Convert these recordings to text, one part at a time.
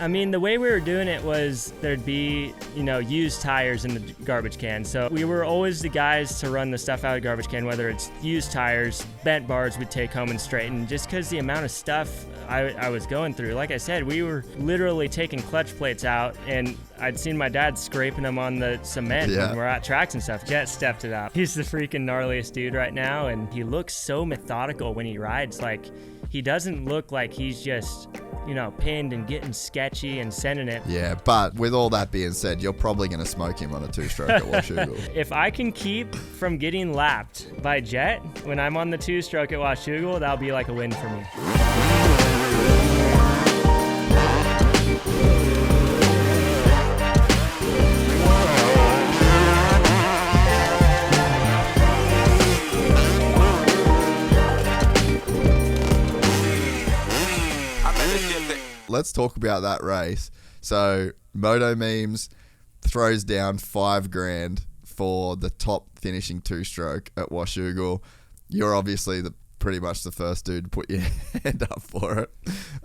I mean, the way we were doing it was there'd be, used tires in the garbage can. So we were always the guys to run the stuff out of the garbage can, whether it's used tires, bent bars we'd take home and straighten, just because the amount of stuff I was going through. Like I said, we were literally taking clutch plates out, and I'd seen my dad scraping them on the cement when we're at tracks and stuff. Jet stepped it up. He's the freaking gnarliest dude right now, and he looks so methodical when he rides. Like, he doesn't look like he's just, pinned and getting sketchy and sending it. Yeah, but with all that being said, you're probably going to smoke him on a two-stroke at Washougal. If I can keep from getting lapped by Jet when I'm on the two-stroke at Washougal, that'll be like a win for me. Let's talk about that race. So Moto Memes throws down $5,000 for the top finishing two-stroke at Washougal. You're obviously pretty much the first dude to put your hand up for it.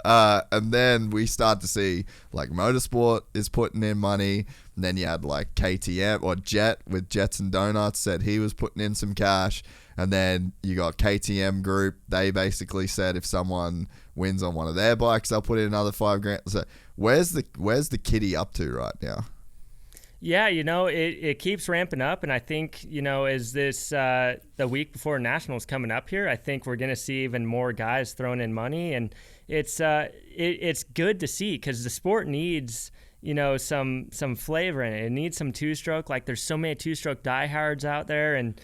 And then we start to see like Motorsport is putting in money. And then you had like KTM or Jet with Jets and Donuts said he was putting in some cash. And then you got KTM Group. They basically said if someone wins on one of their bikes, they'll put in another $5,000. So where's the kitty up to right now? Yeah, it keeps ramping up, and I think, as this the week before Nationals coming up here, I think we're going to see even more guys throwing in money, and it's good to see because the sport needs some flavor in it. It needs some two-stroke. Like, there's so many two-stroke diehards out there, and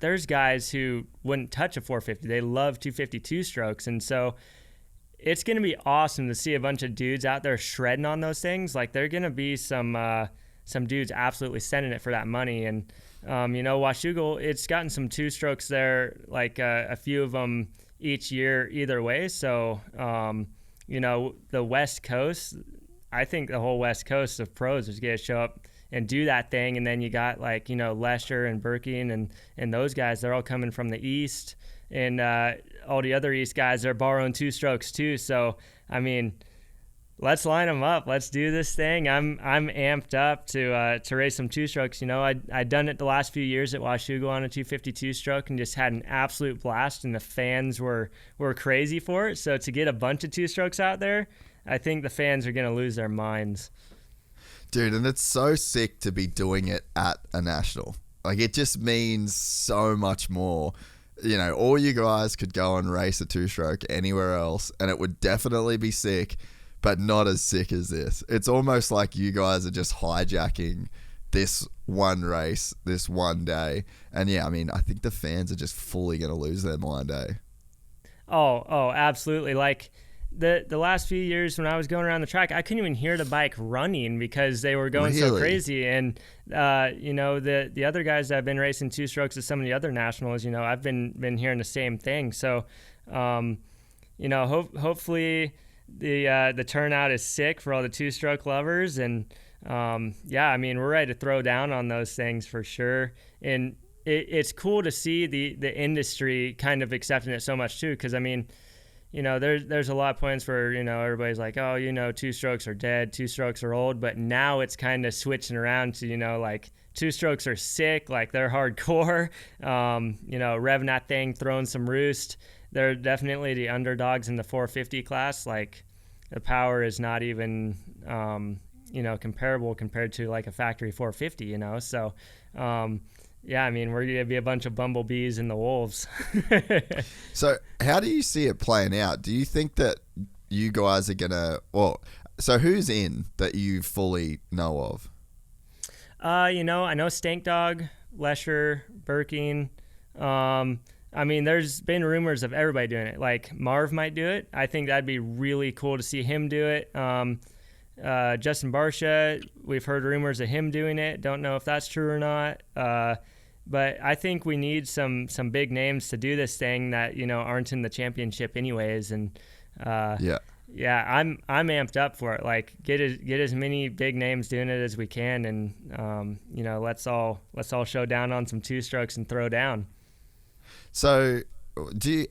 there's guys who wouldn't touch a 450. They love 250 two-strokes, and so it's going to be awesome to see a bunch of dudes out there shredding on those things. Like, there are going to be some dudes absolutely sending it for that money. And, Washougal, it's gotten some two-strokes there, like a few of them each year either way. So, the West Coast, I think the whole West Coast of pros is going to show up and do that thing. And then you got like, Lesher and Birkin and those guys, they're all coming from the East. And all the other East guys are borrowing two-strokes too. So, I mean, let's line them up. Let's do this thing. I'm amped up to race some two-strokes. I'd done it the last few years at Washougal on a 250 two-stroke and just had an absolute blast, and the fans were crazy for it. So to get a bunch of two-strokes out there, I think the fans are going to lose their minds. Dude, and it's so sick to be doing it at a national. Like, it just means so much more. All you guys could go and race a two-stroke anywhere else, and it would definitely be sick, but not as sick as this. It's almost like you guys are just hijacking this one race, this one day. And yeah, I mean, I think the fans are just fully going to lose their mind, eh? Oh, absolutely. Like, the last few years when I was going around the track, I couldn't even hear the bike running because they were going so crazy. And, the other guys that have been racing two-strokes at some of the other nationals, I've been hearing the same thing. So, hopefully the turnout is sick for all the two-stroke lovers. And, we're ready to throw down on those things for sure. And it's cool to see the industry kind of accepting it so much too. Cause I mean, there's a lot of points where, everybody's like, oh, two-strokes are dead, two-strokes are old. But now it's kind of switching around to, like, two-strokes are sick, like, they're hardcore, revving that thing, throwing some roost. They're definitely the underdogs in the 450 class. Like, the power is not even, comparable compared to, like, a factory 450, So, yeah, I mean, we're going to be a bunch of bumblebees and the wolves. So how do you see it playing out? Do you think that you guys are going to... Well, so who's in that you fully know of? I know Stank Dog, Lesher, Birkin. I mean, there's been rumors of everybody doing it. Like, Marv might do it. I think that'd be really cool to see him do it. Justin Barsha, we've heard rumors of him doing it. Don't know if that's true or not. But I think we need some big names to do this thing that, aren't in the championship anyways. And I'm amped up for it. Like, get as many big names doing it as we can, and let's all show down on some two strokes and throw down. So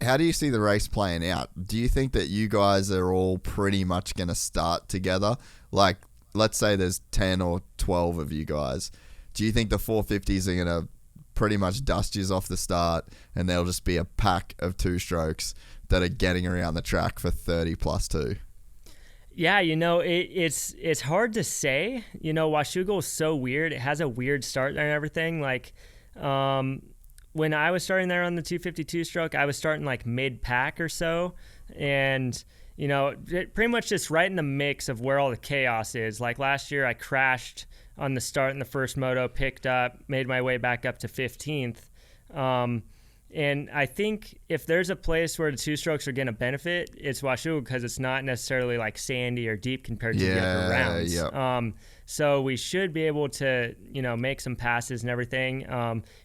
how do you see the race playing out? Do you think that you guys are all pretty much going to start together? Like, let's say there's 10 or 12 of you guys. Do you think the 450s are going to pretty much dust you off the start, and there'll just be a pack of two-strokes that are getting around the track for 30 plus 2? Yeah, it's hard to say. Washougal is so weird. It has a weird start there and everything. Like, when I was starting there on the 252 stroke, I was starting like mid-pack or so. And, pretty much just right in the mix of where all the chaos is. Like last year, I crashed on the start in the first moto, picked up, made my way back up to 15th. And I think if there's a place where the two strokes are going to benefit, it's Washougal, because it's not necessarily like sandy or deep compared to the upper rounds. Yeah. So we should be able to, make some passes and everything.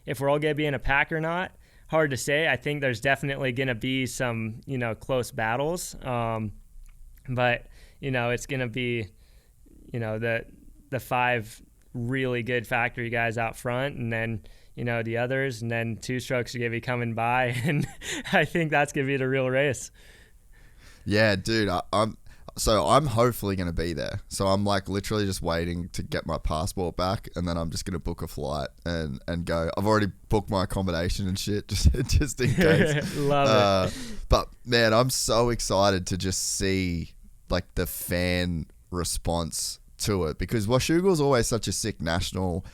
If we're all going to be in a pack or not, hard to say. I think there's definitely going to be some, close battles. But, it's going to be, the 5 really good factory guys out front, and then, the others, and then two strokes are going to be coming by. And I think that's going to be the real race. Yeah, dude, I'm hopefully going to be there. So I'm like literally just waiting to get my passport back, and then I'm just going to book a flight and go. I've already booked my accommodation and shit just in case. Love it. But man, I'm so excited to just see like the fan response to it, because Washougal is always such a sick national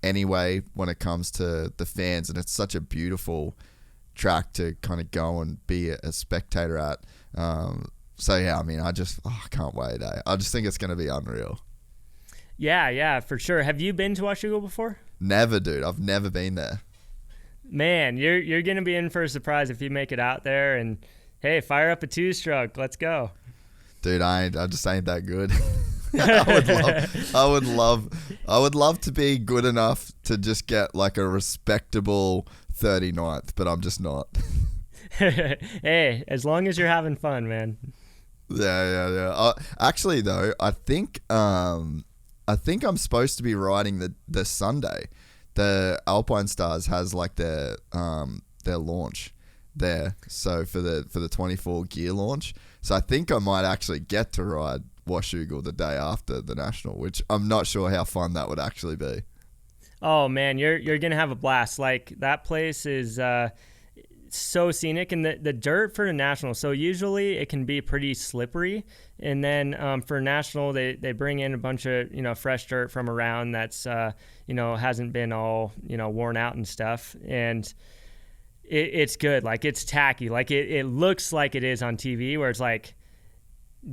anyway when it comes to the fans, and it's such a beautiful track to kind of go and be a spectator at. So yeah, I mean, I can't wait. I just think it's going to be unreal. Yeah, for sure. Have you been to Washougal before? Never, dude. I've never been there. Man, you're going to be in for a surprise if you make it out there. And hey, fire up a two-stroke. Let's go. Dude, I just ain't that good. I would love to be good enough to just get like a respectable 39th, but I'm just not. Hey, as long as you're having fun, man. Yeah. Actually, though, I think I'm supposed to be riding the Sunday. The Alpine Stars has like their launch there, so for the 24 gear launch. So I think I might actually get to ride Washougal the day after the national, which I'm not sure how fun that would actually be. Oh man, you're gonna have a blast. Like, that place is so scenic, and the dirt for the national, so usually it can be pretty slippery, and then for national they bring in a bunch of fresh dirt from around that's hasn't been all worn out and stuff, and it's good. Like, it's tacky. Like, it looks like it is on TV, where it's like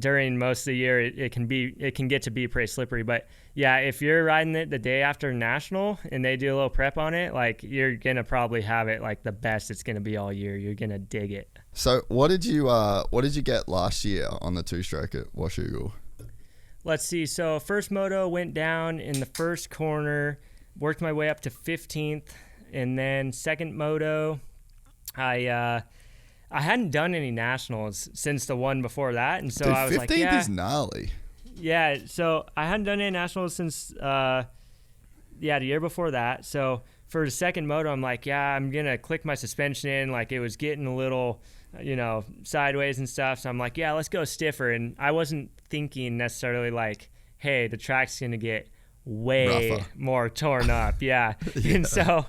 during most of the year it can get to be pretty slippery. But yeah, if you're riding it the day after national and they do a little prep on it, like, you're gonna probably have it like the best it's gonna be all year. You're gonna dig it. So what did you get last year on the two-stroke at Washougal? Let's see. So first moto, went down in the first corner, worked my way up to 15th, and then second moto, I hadn't done any nationals since the one before that, and so Dude, I was like, 15th is gnarly. Yeah, so I hadn't done any nationals since the year before that. So for the second moto, I'm like, I'm gonna click my suspension in. Like, it was getting a little, sideways and stuff. So I'm like, let's go stiffer. And I wasn't thinking necessarily like, hey, the track's gonna get way rougher, more torn up. Yeah. And so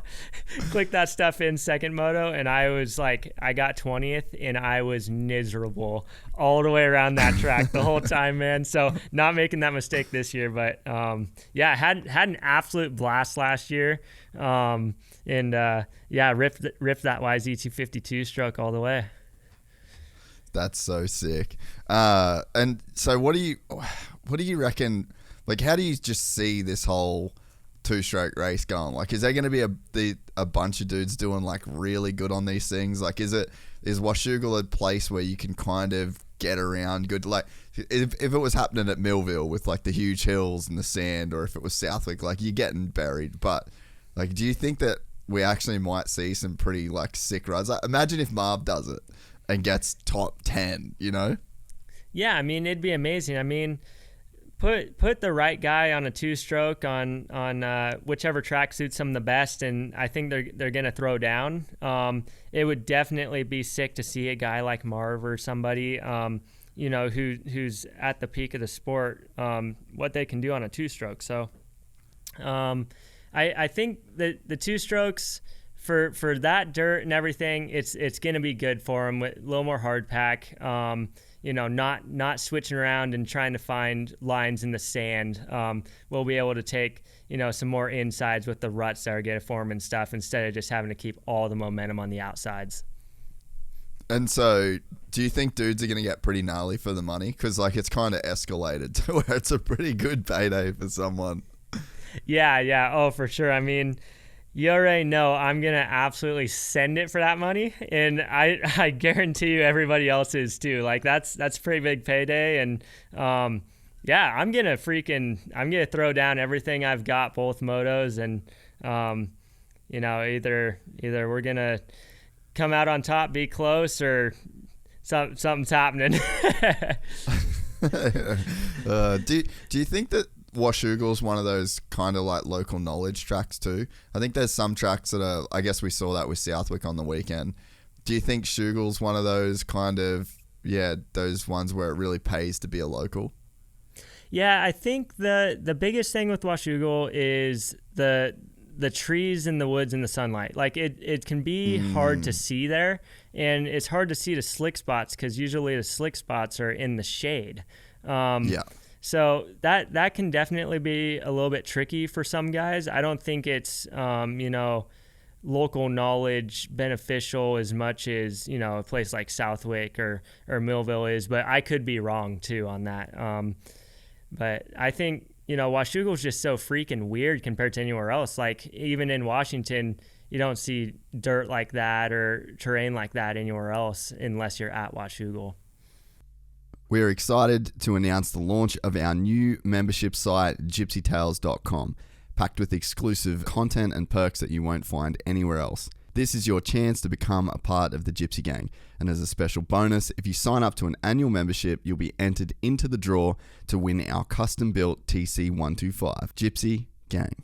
click that stuff in second moto, and I was like, I got 20th, and I was miserable all the way around that track the whole time, man. So not making that mistake this year, but I had an absolute blast last year. Ripped that YZ252 stroke all the way. That's so sick. And so what do you reckon? Like, how do you just see this whole two-stroke race going? Like, is there going to be a bunch of dudes doing like really good on these things? Like, is Washougal a place where you can kind of get around good? Like, if it was happening at Millville with like the huge hills and the sand, or if it was Southwick, like, you're getting buried. But like, do you think that we actually might see some pretty like sick rides? Like, imagine if Marv does it and gets top 10, Yeah, I mean, it'd be amazing. I mean, put the right guy on a 2-stroke on whichever track suits them the best, and I think they're gonna throw down. It would definitely be sick to see a guy like Marv or somebody, who's at the peak of the sport, what they can do on a 2-stroke. So I think that the 2-strokes for that dirt and everything, it's gonna be good for them with a little more hard pack. Not switching around and trying to find lines in the sand. We'll be able to take, some more insides with the ruts that are going to form and stuff, instead of just having to keep all the momentum on the outsides. And so, do you think dudes are going to get pretty gnarly for the money? Because, it's kind of escalated to where it's a pretty good payday for someone. Yeah. Oh, for sure. I mean, you already know I'm going to absolutely send it for that money. And I guarantee you everybody else is too. That's a pretty big payday. And I'm going to throw down everything I've got, both motos. And, either we're going to come out on top, be close, or something's happening. Do you think that Washougal's one of those kind of local knowledge tracks too? I think there's some tracks that are, I guess we saw that with Southwick on the weekend. Do you think Washougal's one of those kind of, those ones where it really pays to be a local? Yeah, I think the biggest thing with Washougal is the trees in the woods and the sunlight. It can be hard to see there, and it's hard to see the slick spots because usually the slick spots are in the shade. So that can definitely be a little bit tricky for some guys. I don't think it's, local knowledge beneficial as much as, a place like Southwick or Millville is, but I could be wrong too on that. But I think, Washougal's just so freaking weird compared to anywhere else. Even in Washington, you don't see dirt like that or terrain like that anywhere else unless you're at Washougal. We're excited to announce the launch of our new membership site, gypsytales.com, packed with exclusive content and perks that you won't find anywhere else. This is your chance to become a part of the Gypsy Gang. And as a special bonus, if you sign up to an annual membership, you'll be entered into the draw to win our custom-built TC125. Gypsy Gang.